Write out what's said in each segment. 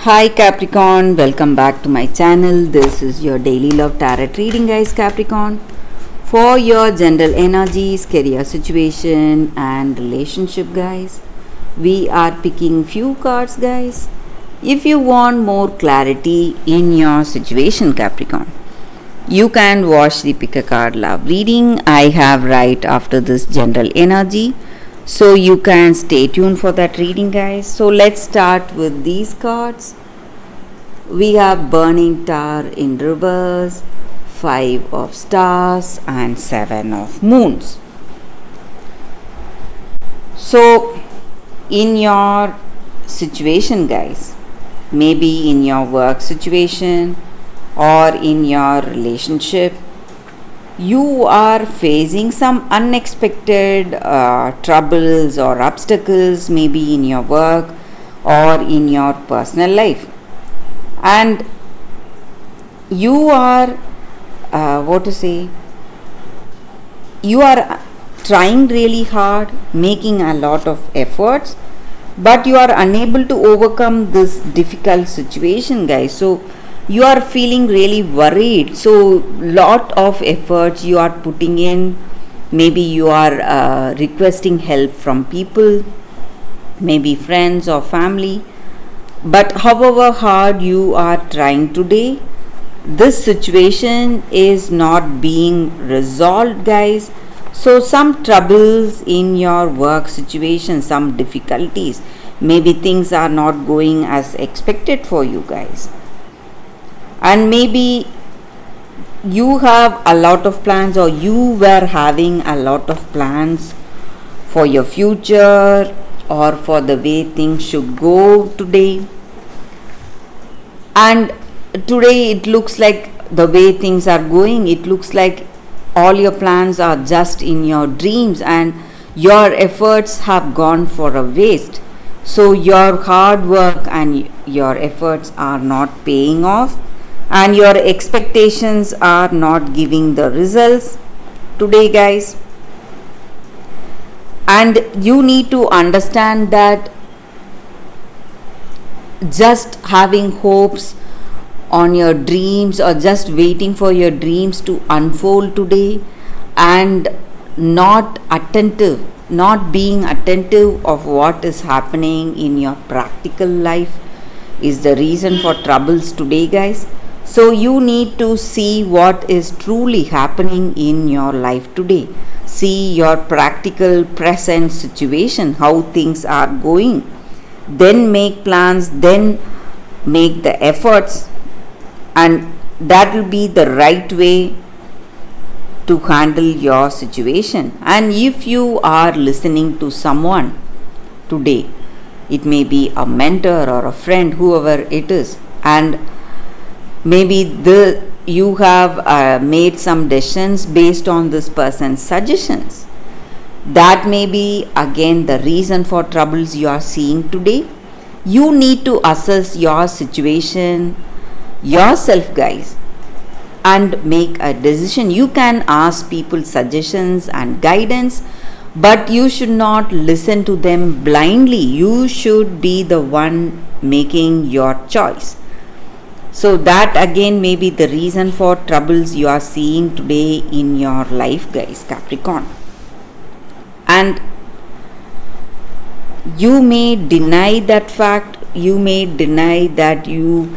Hi Capricorn, welcome back to my channel. This is your daily love tarot reading, guys. Capricorn, for your general energies, career situation and relationship, guys. We are picking few cards, guys. If you want more clarity in your situation, Capricorn, you can watch the pick a card love reading I have right after this general energy. So you can stay tuned for that reading, guys. So let's start with these cards. We have Burning Tower in reverse, 5 of stars and 7 of moons. So in your situation, guys, maybe in your work situation or in your relationship, you are facing some unexpected troubles or obstacles, maybe in your work or in your personal life, and you are you are trying really hard, making a lot of efforts, but you are unable to overcome this difficult situation, guys. So you are feeling really worried, so lot of efforts you are putting in. Maybe you are requesting help from people, maybe friends or family, but however hard you are trying today, this situation is not being resolved, guys. So some troubles in your work situation, some difficulties, maybe things are not going as expected for you, guys, and maybe you have a lot of plans, or you were having a lot of plans for your future or for the way things should go today, and today it looks like the way things are going, it looks like all your plans are just in your dreams and your efforts have gone for a waste. So your hard work and your efforts are not paying off, and your expectations are not giving the results today, guys. And you need to understand that just having hopes on your dreams, or just waiting for your dreams to unfold today, and not being attentive of what is happening in your practical life, is the reason for troubles today, guys. So you need to see what is truly happening in your life today. See your practical present situation, how things are going, then make plans, then make the efforts, and that will be the right way to handle your situation. And if you are listening to someone today, it may be a mentor or a friend, whoever it is, and maybe you have made some decisions based on this person's suggestions, that may be again the reason for troubles you are seeing today. You need to assess your situation yourself, guys, and make a decision. You can ask people suggestions and guidance, but you should not listen to them blindly. You should be the one making your choice. So that again may be the reason for troubles you are seeing today in your life, guys, Capricorn. And you may deny that fact, you may deny that you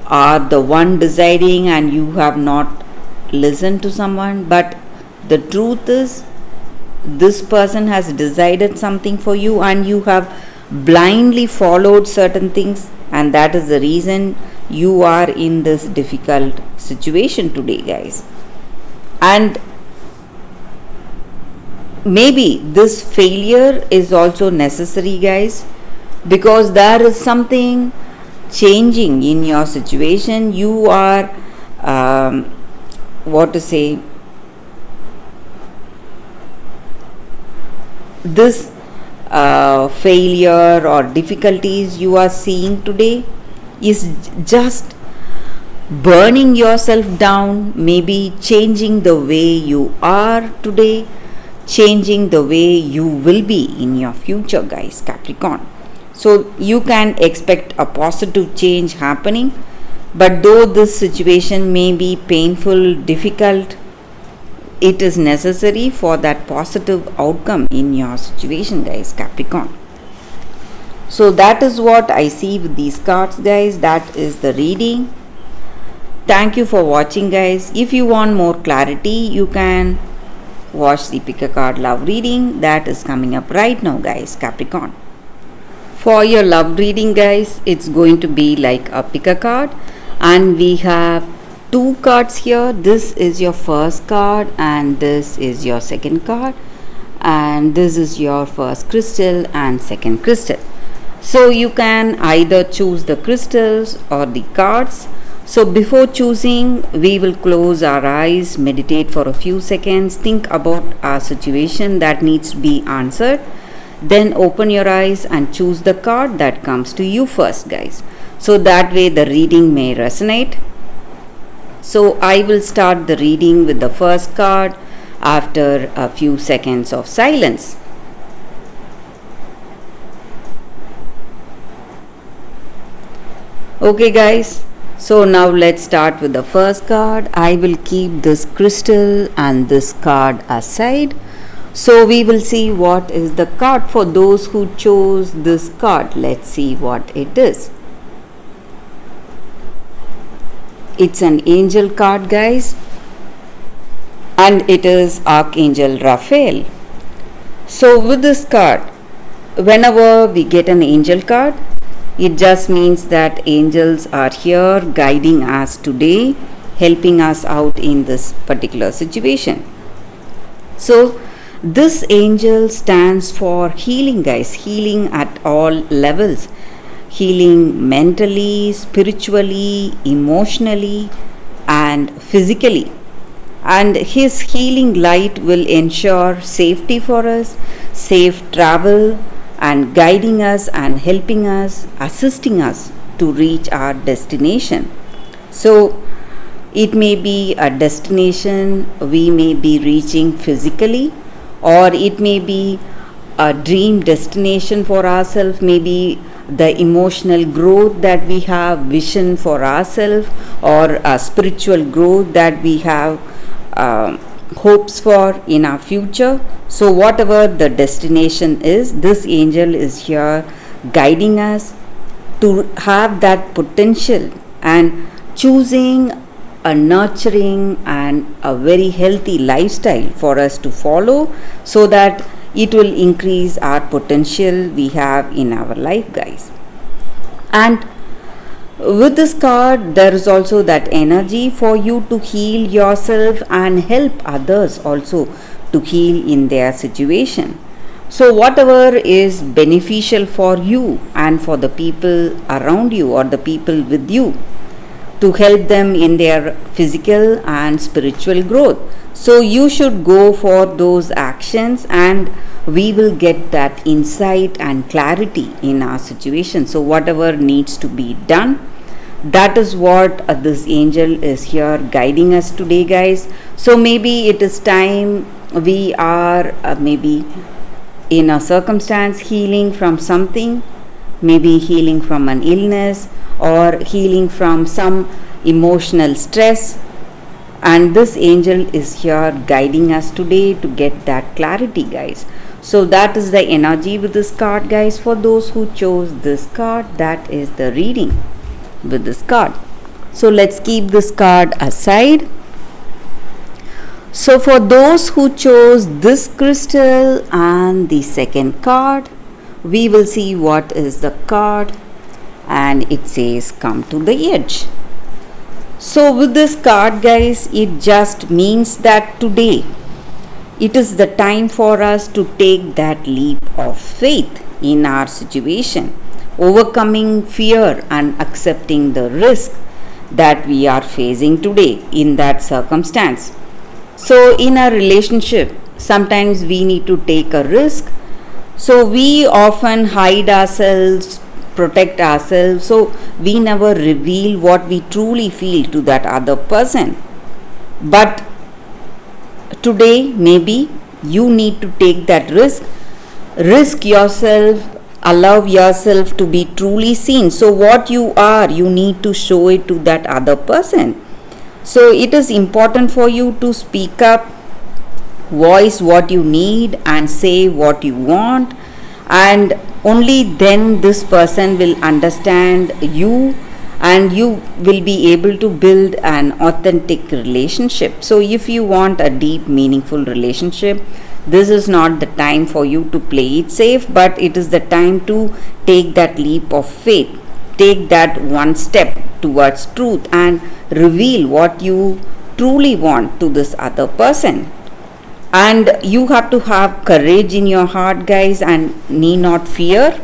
are the one deciding and you have not listened to someone, but the truth is this person has decided something for you and you have blindly followed certain things, and that is the reason you are in this difficult situation today, guys. And maybe this failure is also necessary, guys, because there is something changing in your situation. You are this failure or difficulties you are seeing today is just burning yourself down, maybe changing the way you are today, changing the way you will be in your future, guys, Capricorn. So you can expect a positive change happening. But though this situation may be painful, difficult, it is necessary for that positive outcome in your situation, guys, Capricorn. So that is what I see with these cards, guys. That is the reading. Thank you for watching, guys. If you want more clarity, you can watch the pick a card love reading that is coming up right now, guys, Capricorn. For your love reading, guys, it's going to be like a pick a card, and we have two cards here. This is your first card and this is your second card, and this is your first crystal and second crystal. So you can either choose the crystals or the cards. So before choosing, we will close our eyes, meditate for a few seconds, think about our situation that needs to be answered. Then open your eyes and choose the card that comes to you first, guys. So that way the reading may resonate. So I will start the reading with the first card after a few seconds of silence. Okay, guys. So now let's start with the first card. I will keep this crystal and this card aside. So we will see what is the card for those who chose this card. Let's see what it is. It's an angel card, guys, and it is Archangel Raphael. So with this card, whenever we get an angel card, it just means that angels are here guiding us today, helping us out in this particular situation. So this angel stands for healing, guys, healing at all levels, healing mentally, spiritually, emotionally, and physically. And his healing light will ensure safety for us, safe travel, and guiding us and helping us, assisting us to reach our destination. So it may be a destination we may be reaching physically, or it may be a dream destination for ourselves, maybe the emotional growth that we have, vision for ourselves, or a spiritual growth that we have hopes for in our future. So whatever the destination is, this angel is here guiding us to have that potential and choosing a nurturing and a very healthy lifestyle for us to follow, so that it will increase our potential we have in our life, guys. And with this card, there is also that energy for you to heal yourself and help others also to heal in their situation. So whatever is beneficial for you and for the people around you or the people with you, to help them in their physical and spiritual growth. So you should go for those actions, and we will get that insight and clarity in our situation. So whatever needs to be done, that is what this angel is here guiding us today, guys. So maybe it is time we are maybe in a circumstance healing from something, maybe healing from an illness or healing from some emotional stress, and this angel is here guiding us today to get that clarity, guys. So that is the energy with this card, guys. For those who chose this card, that is the reading with this card. So let's keep this card aside. So for those who chose this crystal and the second card, we will see what is the card, and it says come to the edge. So with this card, guys, it just means that today it is the time for us to take that leap of faith in our situation, overcoming fear and accepting the risk that we are facing today in that circumstance. So in a relationship, sometimes we need to take a risk. So we often hide ourselves, protect ourselves, so we never reveal what we truly feel to that other person. But today maybe you need to take that risk yourself allow yourself to be truly seen. So what you are, you need to show it to that other person. So it is important for you to speak up, voice what you need, and say what you want, and only then this person will understand you, and you will be able to build an authentic relationship. So if you want a deep meaningful relationship, this is not the time for you to play it safe, but it is the time to take that leap of faith, take that one step towards truth, and reveal what you truly want to this other person. And you have to have courage in your heart, guys, and need not fear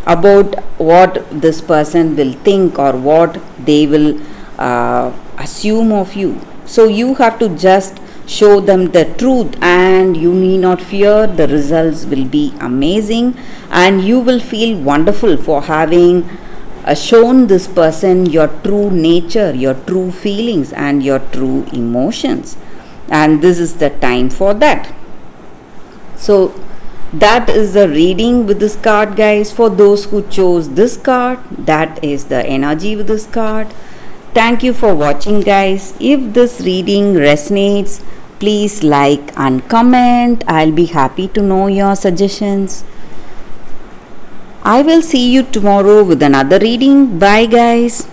about what this person will think or what they will assume of you. So you have to just show them the truth, and you need not fear. The results will be amazing, and you will feel wonderful for having shown this person your true nature, your true feelings, and your true emotions. And this is the time for that. So that is the reading with this card, guys. For those who chose this card, that is the energy with this card. Thank you for watching, guys. If this reading resonates, please like and comment. I'll be happy to know your suggestions. I will see you tomorrow with another reading. Bye, guys.